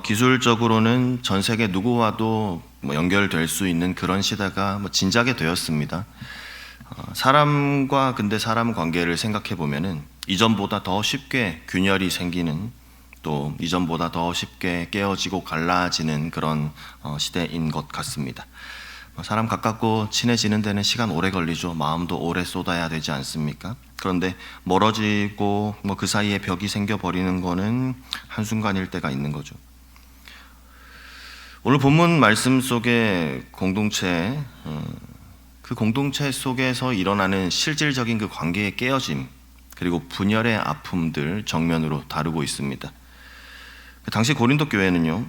기술적으로는 전 세계 누구와도 연결될 수 있는 그런 시대가 진작에 되었습니다. 근데 사람 관계를 생각해 보면은 이전보다 더 쉽게 균열이 생기는, 또 이전보다 더 쉽게 깨어지고 갈라지는 그런 시대인 것 같습니다. 사람 가깝고 친해지는 데는 시간 오래 걸리죠. 마음도 오래 쏟아야 되지 않습니까? 그런데 멀어지고 그 사이에 벽이 생겨버리는 거는 한순간일 때가 있는 거죠. 오늘 본문 말씀 속에 그 공동체 속에서 일어나는 실질적인 그 관계의 깨어짐, 그리고 분열의 아픔들 정면으로 다루고 있습니다. 당시 고린도 교회는요,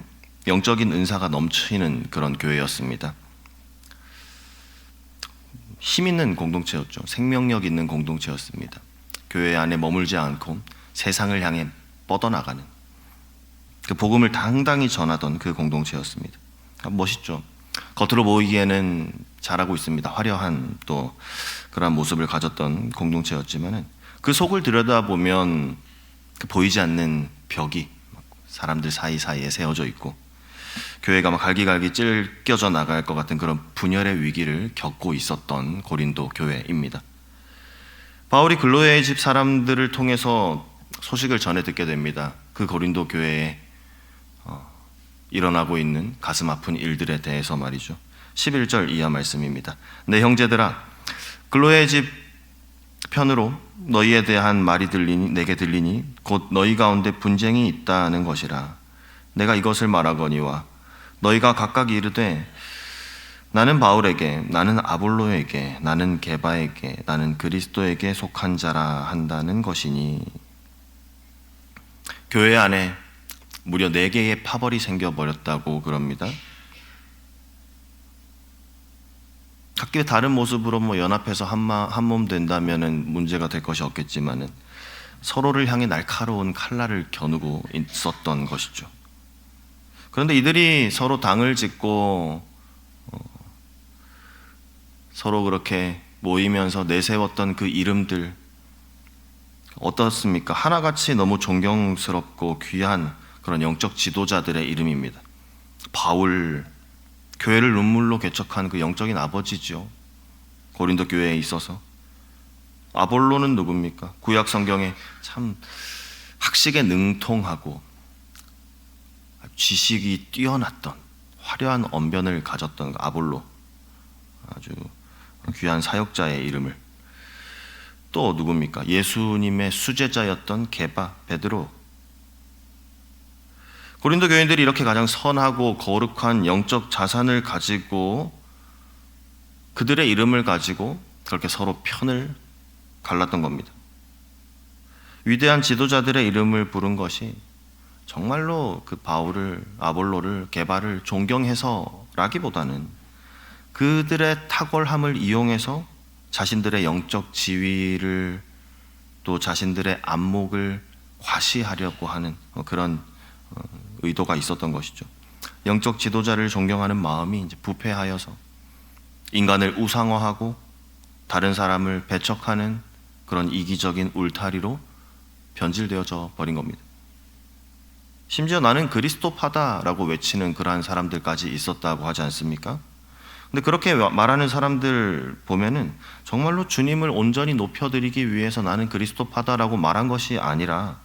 영적인 은사가 넘치는 그런 교회였습니다. 힘 있는 공동체였죠. 생명력 있는 공동체였습니다. 교회 안에 머물지 않고 세상을 향해 뻗어나가는, 그 복음을 당당히 전하던 그 공동체였습니다. 멋있죠. 겉으로 보이기에는 잘하고 있습니다. 화려한 또 그러한 모습을 가졌던 공동체였지만은 그 속을 들여다보면 보이지 않는 벽이 사람들 사이사이에 세워져 있고, 교회가 갈기갈기 찢겨져 나갈 것 같은 그런 분열의 위기를 겪고 있었던 고린도 교회입니다. 바울이 글로의 집 사람들을 통해서 소식을 전해 듣게 됩니다. 그 고린도 교회에 일어나고 있는 가슴 아픈 일들에 대해서 말이죠. 11절 이하 말씀입니다. 내 형제들아, 글로의 집 편으로 너희에 대한 말이 내게 들리니 곧 너희 가운데 분쟁이 있다는 것이라. 내가 이것을 말하거니와 너희가 각각 이르되 나는 바울에게, 나는 아볼로에게, 나는 게바에게, 나는 그리스도에게 속한 자라 한다는 것이니. 교회 안에 무려 4개의 파벌이 생겨버렸다고 그럽니다. 각기 다른 모습으로 연합해서 한 몸 된다면 문제가 될 것이 없겠지만은 서로를 향해 날카로운 칼날을 겨누고 있었던 것이죠. 그런데 이들이 서로 당을 짓고 서로 그렇게 모이면서 내세웠던 그 이름들 어떻습니까? 하나같이 너무 존경스럽고 귀한 그런 영적 지도자들의 이름입니다. 바울, 교회를 눈물로 개척한 그 영적인 아버지죠. 고린도 교회에 있어서. 아볼로는 누굽니까? 구약 성경에 참 학식에 능통하고 지식이 뛰어났던 화려한 언변을 가졌던 아볼로, 아주 귀한 사역자의 이름을. 또 누굽니까? 예수님의 수제자였던 게바, 베드로. 고린도 교인들이 이렇게 가장 선하고 거룩한 영적 자산을 가지고 그들의 이름을 가지고 그렇게 서로 편을 갈랐던 겁니다. 위대한 지도자들의 이름을 부른 것이 정말로 그 바울을, 아볼로를, 게바를 존경해서라기보다는 그들의 탁월함을 이용해서 자신들의 영적 지위를, 또 자신들의 안목을 과시하려고 하는 그런 의도가 있었던 것이죠. 영적 지도자를 존경하는 마음이 이제 부패하여서 인간을 우상화하고 다른 사람을 배척하는 그런 이기적인 울타리로 변질되어져 버린 겁니다. 심지어 나는 그리스도파다라고 외치는 그러한 사람들까지 있었다고 하지 않습니까? 근데 그렇게 말하는 사람들 보면은 정말로 주님을 온전히 높여드리기 위해서 나는 그리스도파다라고 말한 것이 아니라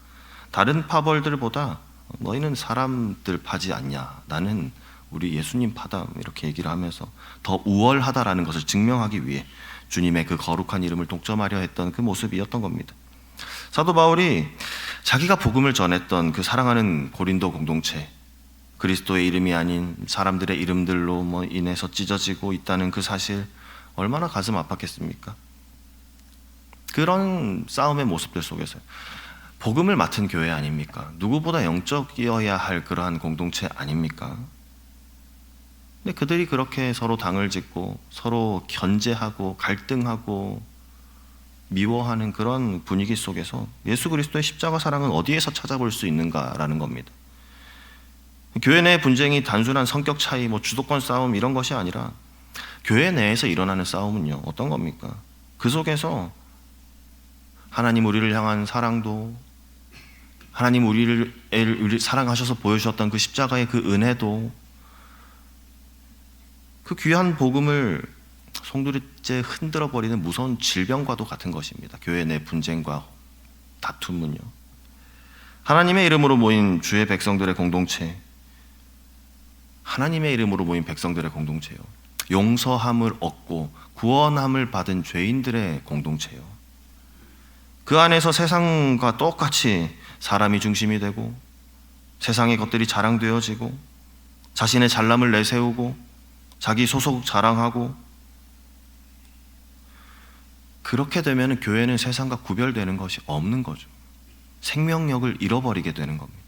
다른 파벌들보다 너희는 사람들 파지 않냐, 나는 우리 예수님 파다, 이렇게 얘기를 하면서 더 우월하다라는 것을 증명하기 위해 주님의 그 거룩한 이름을 독점하려 했던 그 모습이었던 겁니다. 사도 바울이 자기가 복음을 전했던 그 사랑하는 고린도 공동체, 그리스도의 이름이 아닌 사람들의 이름들로 인해서 찢어지고 있다는 그 사실, 얼마나 가슴 아팠겠습니까? 그런 싸움의 모습들 속에서 복음을 맡은 교회 아닙니까? 누구보다 영적이어야 할 그러한 공동체 아닙니까? 근데 그들이 그렇게 서로 당을 짓고 서로 견제하고 갈등하고 미워하는 그런 분위기 속에서 예수 그리스도의 십자가 사랑은 어디에서 찾아볼 수 있는가라는 겁니다. 교회 내 분쟁이 단순한 성격 차이, 주도권 싸움 이런 것이 아니라 교회 내에서 일어나는 싸움은요, 어떤 겁니까? 그 속에서 하나님 우리를 향한 사랑도, 하나님 우리를 사랑하셔서 보여주셨던 그 십자가의 그 은혜도 그 귀한 복음을 송두리째 흔들어버리는 무서운 질병과도 같은 것입니다. 교회 내 분쟁과 다툼은요. 하나님의 이름으로 모인 주의 백성들의 공동체, 하나님의 이름으로 모인 백성들의 공동체요. 용서함을 얻고 구원함을 받은 죄인들의 공동체요. 그 안에서 세상과 똑같이 사람이 중심이 되고 세상의 것들이 자랑되어지고 자신의 잘남을 내세우고 자기 소속 자랑하고, 그렇게 되면 교회는 세상과 구별되는 것이 없는 거죠. 생명력을 잃어버리게 되는 겁니다.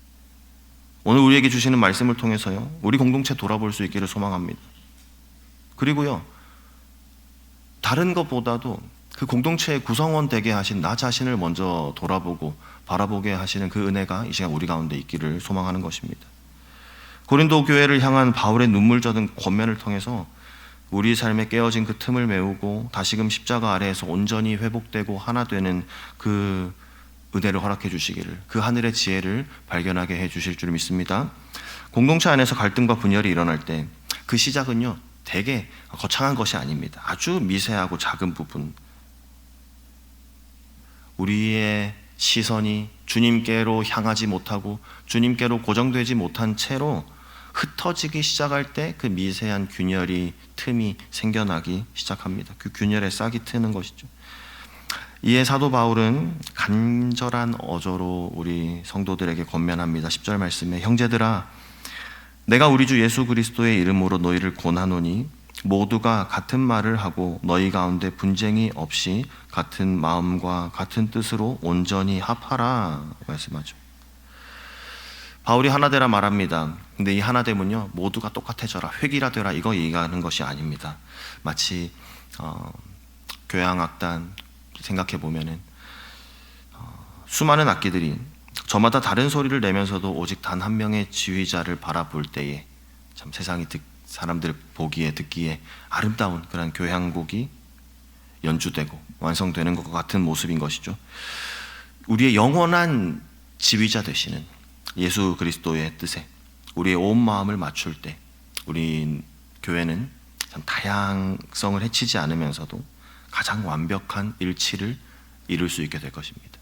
오늘 우리에게 주시는 말씀을 통해서요, 우리 공동체 돌아볼 수 있기를 소망합니다. 그리고요, 다른 것보다도 그 공동체의 구성원 되게 하신 나 자신을 먼저 돌아보고 바라보게 하시는 그 은혜가 이 시간 우리 가운데 있기를 소망하는 것입니다. 고린도 교회를 향한 바울의 눈물 젖은 권면을 통해서 우리 삶에 깨어진 그 틈을 메우고 다시금 십자가 아래에서 온전히 회복되고 하나 되는 그 은혜를 허락해 주시기를, 그 하늘의 지혜를 발견하게 해 주실 줄 믿습니다. 공동체 안에서 갈등과 분열이 일어날 때 그 시작은요, 되게 거창한 것이 아닙니다. 아주 미세하고 작은 부분, 우리의 시선이 주님께로 향하지 못하고 주님께로 고정되지 못한 채로 흩어지기 시작할 때 그 미세한 균열이, 틈이 생겨나기 시작합니다. 그 균열에 싹이 트는 것이죠. 이에 사도 바울은 간절한 어조로 우리 성도들에게 권면합니다. 10절 말씀에, 형제들아, 내가 우리 주 예수 그리스도의 이름으로 너희를 권하노니 모두가 같은 말을 하고 너희 가운데 분쟁이 없이 같은 마음과 같은 뜻으로 온전히 합하라 말씀하죠. 바울이 하나되라 말합니다. 근데 이 하나됨은요, 모두가 똑같아져라, 획일화되라, 이거 얘기하는 것이 아닙니다. 마치 교향악단 생각해 보면은 수많은 악기들이 저마다 다른 소리를 내면서도 오직 단 한 명의 지휘자를 바라볼 때에 참 세상이 사람들 보기에 듣기에 아름다운 그런 교향곡이 연주되고 완성되는 것과 같은 모습인 것이죠. 우리의 영원한 지휘자 되시는 예수 그리스도의 뜻에 우리의 온 마음을 맞출 때 우리 교회는 참 다양성을 해치지 않으면서도 가장 완벽한 일치를 이룰 수 있게 될 것입니다.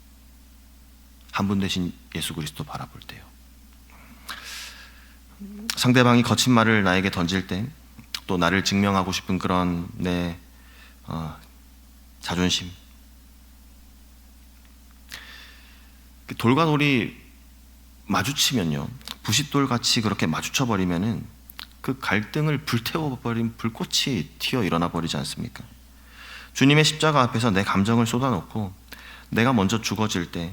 한 분 되신 예수 그리스도 바라볼 때요. 상대방이 거친 말을 나에게 던질 때, 또 나를 증명하고 싶은 그런 내 자존심, 돌과 돌이 마주치면요, 부싯돌같이 그렇게 마주쳐버리면은 그 갈등을 불태워버린 불꽃이 튀어 일어나 버리지 않습니까? 주님의 십자가 앞에서 내 감정을 쏟아놓고 내가 먼저 죽어질 때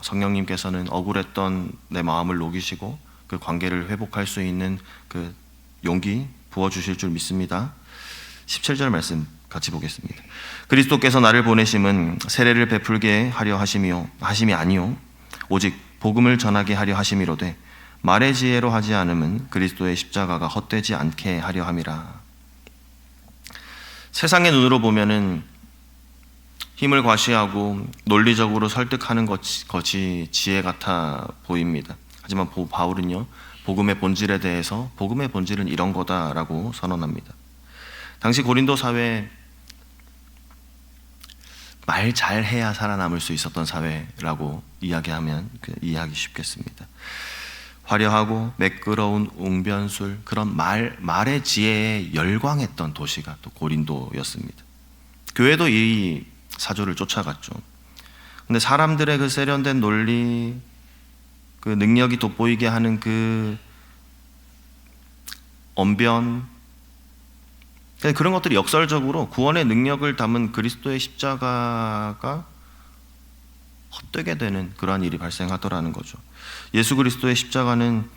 성령님께서는 억울했던 내 마음을 녹이시고 그 관계를 회복할 수 있는 그 용기 부어주실 줄 믿습니다. 17절 말씀 같이 보겠습니다. 그리스도께서 나를 보내심은 세례를 베풀게 하려 하심이 아니요 오직 복음을 전하게 하려 하심이로되 말의 지혜로 하지 않음은 그리스도의 십자가가 헛되지 않게 하려 함이라. 세상의 눈으로 보면은 힘을 과시하고 논리적으로 설득하는 것이 지혜 같아 보입니다. 하지만 바울은요, 복음의 본질에 대해서 복음의 본질은 이런 거다라고 선언합니다. 당시 고린도 사회, 말 잘해야 살아남을 수 있었던 사회라고 이야기하면 이해하기 쉽겠습니다. 화려하고 매끄러운 웅변술, 그런 말의 지혜에 열광했던 도시가 또 고린도였습니다. 교회도 이 사조를 쫓아갔죠. 근데 사람들의 그 세련된 논리, 그 능력이 돋보이게 하는 그 언변, 그런 것들이 역설적으로 구원의 능력을 담은 그리스도의 십자가가 헛되게 되는 그러한 일이 발생하더라는 거죠. 예수 그리스도의 십자가는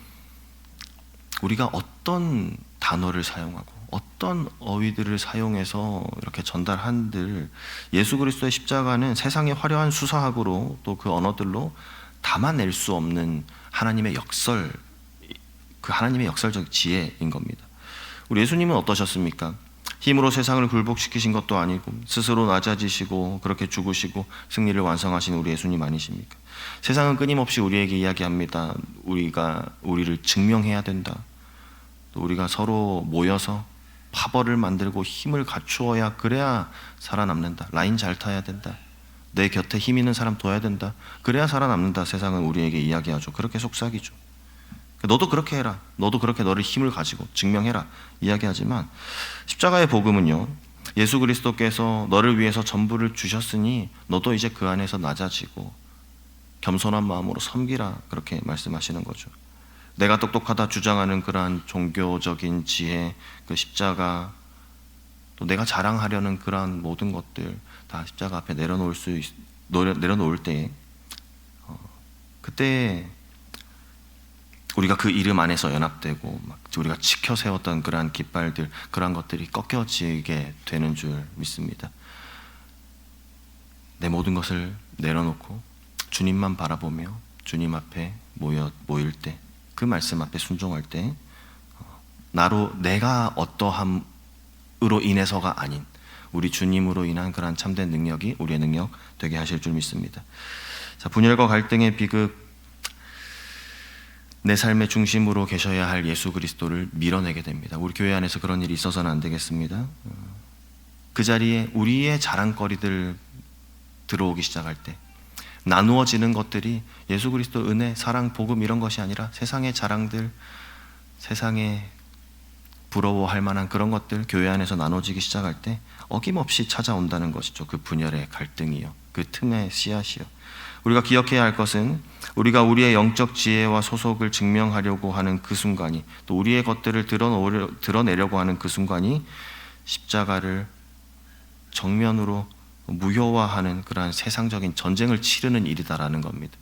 우리가 어떤 단어를 사용하고 어떤 어휘들을 사용해서 이렇게 전달한들, 예수 그리스도의 십자가는 세상의 화려한 수사학으로 또 그 언어들로 담아낼 수 없는 하나님의 그 하나님의 역설적 지혜인 겁니다. 우리 예수님은 어떠셨습니까? 힘으로 세상을 굴복시키신 것도 아니고 스스로 낮아지시고 그렇게 죽으시고 승리를 완성하신 우리 예수님 아니십니까? 세상은 끊임없이 우리에게 이야기합니다. 우리를 증명해야 된다. 또 우리가 서로 모여서 파벌을 만들고 힘을 갖추어야 그래야 살아남는다. 라인 잘 타야 된다. 내 곁에 힘 있는 사람 둬야 된다. 그래야 살아남는다. 세상은 우리에게 이야기하죠. 그렇게 속삭이죠. 너도 그렇게 해라. 너도 그렇게 너를 힘을 가지고 증명해라. 이야기하지만 십자가의 복음은요, 예수 그리스도께서 너를 위해서 전부를 주셨으니 너도 이제 그 안에서 낮아지고 겸손한 마음으로 섬기라. 그렇게 말씀하시는 거죠. 내가 똑똑하다 주장하는 그러한 종교적인 지혜, 그 십자가, 또 내가 자랑하려는 그러한 모든 것들 다 십자가 앞에 내려놓을 때, 그때 우리가 그 이름 안에서 연합되고 우리가 지켜 세웠던 그러한 깃발들, 그러한 것들이 꺾여지게 되는 줄 믿습니다. 내 모든 것을 내려놓고 주님만 바라보며 주님 앞에 모일 때, 그 말씀 앞에 순종할 때, 내가 어떠함으로 인해서가 아닌 우리 주님으로 인한 그러한 참된 능력이 우리의 능력 되게 하실 줄 믿습니다. 자, 분열과 갈등의 비극, 내 삶의 중심으로 계셔야 할 예수 그리스도를 밀어내게 됩니다. 우리 교회 안에서 그런 일이 있어서는 안 되겠습니다. 그 자리에 우리의 자랑거리들 들어오기 시작할 때, 나누어지는 것들이 예수 그리스도 은혜, 사랑, 복음 이런 것이 아니라 세상의 자랑들, 세상에 부러워할 만한 그런 것들 교회 안에서 나눠지기 시작할 때 어김없이 찾아온다는 것이죠. 그 분열의 갈등이요, 그 틈의 씨앗이요. 우리가 기억해야 할 것은 우리가 우리의 영적 지혜와 소속을 증명하려고 하는 그 순간이, 또 우리의 것들을 드러내려고 하는 그 순간이 십자가를 정면으로 무효화하는 그러한 세상적인 전쟁을 치르는 일이다라는 겁니다.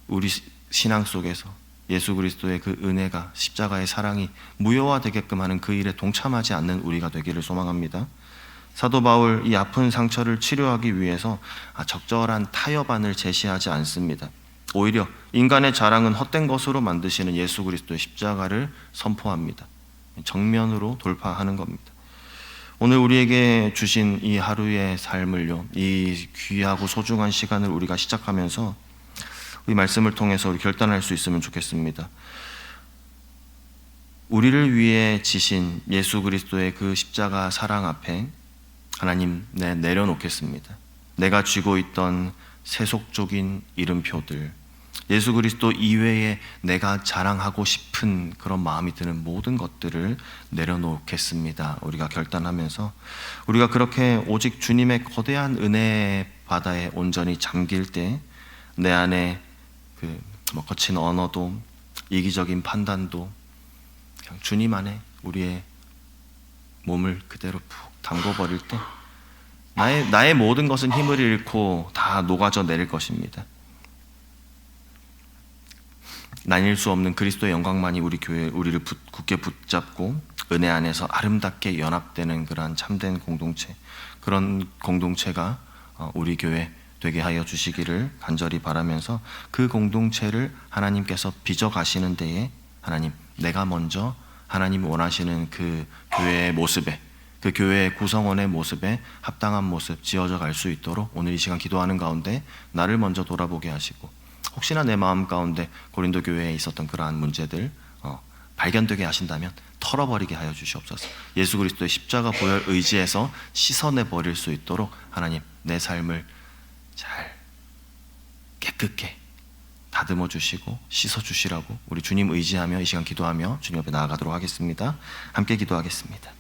우리 신앙 속에서 예수 그리스도의 그 은혜가, 십자가의 사랑이 무효화되게끔 하는 그 일에 동참하지 않는 우리가 되기를 소망합니다. 사도 바울, 이 아픈 상처를 치료하기 위해서 적절한 타협안을 제시하지 않습니다. 오히려 인간의 자랑은 헛된 것으로 만드시는 예수 그리스도의 십자가를 선포합니다. 정면으로 돌파하는 겁니다. 오늘 우리에게 주신 이 하루의 삶을요, 이 귀하고 소중한 시간을 우리가 시작하면서 이 말씀을 통해서 우리 결단할 수 있으면 좋겠습니다. 우리를 위해 지신 예수 그리스도의 그 십자가 사랑 앞에 하나님, 내려놓겠습니다. 내가 쥐고 있던 세속적인 이름표들, 예수 그리스도 이외에 내가 자랑하고 싶은 그런 마음이 드는 모든 것들을 내려놓겠습니다. 우리가 결단하면서 우리가 그렇게 오직 주님의 거대한 은혜 바다에 온전히 잠길 때 내 안에 그 거친 언어도, 이기적인 판단도 그냥 주님 안에 우리의 몸을 그대로 푹 담궈버릴 때 나의 모든 것은 힘을 잃고 다 녹아져 내릴 것입니다. 나뉠 수 없는 그리스도의 영광만이 우리를 굳게 붙잡고 은혜 안에서 아름답게 연합되는 그러한 참된 공동체, 그런 공동체가 우리 교회 되게 하여 주시기를 간절히 바라면서 그 공동체를 하나님께서 빚어 가시는 데에 하나님, 내가 먼저 하나님 원하시는 그 교회의 모습에, 그 교회의 구성원의 모습에 합당한 모습 지어져 갈 수 있도록 오늘 이 시간 기도하는 가운데 나를 먼저 돌아보게 하시고, 혹시나 내 마음 가운데 고린도 교회에 있었던 그러한 문제들 발견되게 하신다면 털어버리게 하여 주시옵소서. 예수 그리스도의 십자가 보혈 의지에서 씻어내 버릴 수 있도록 하나님, 내 삶을 잘 깨끗게 다듬어 주시고 씻어 주시라고 우리 주님 의지하며 이 시간 기도하며 주님 앞에 나아가도록 하겠습니다. 함께 기도하겠습니다.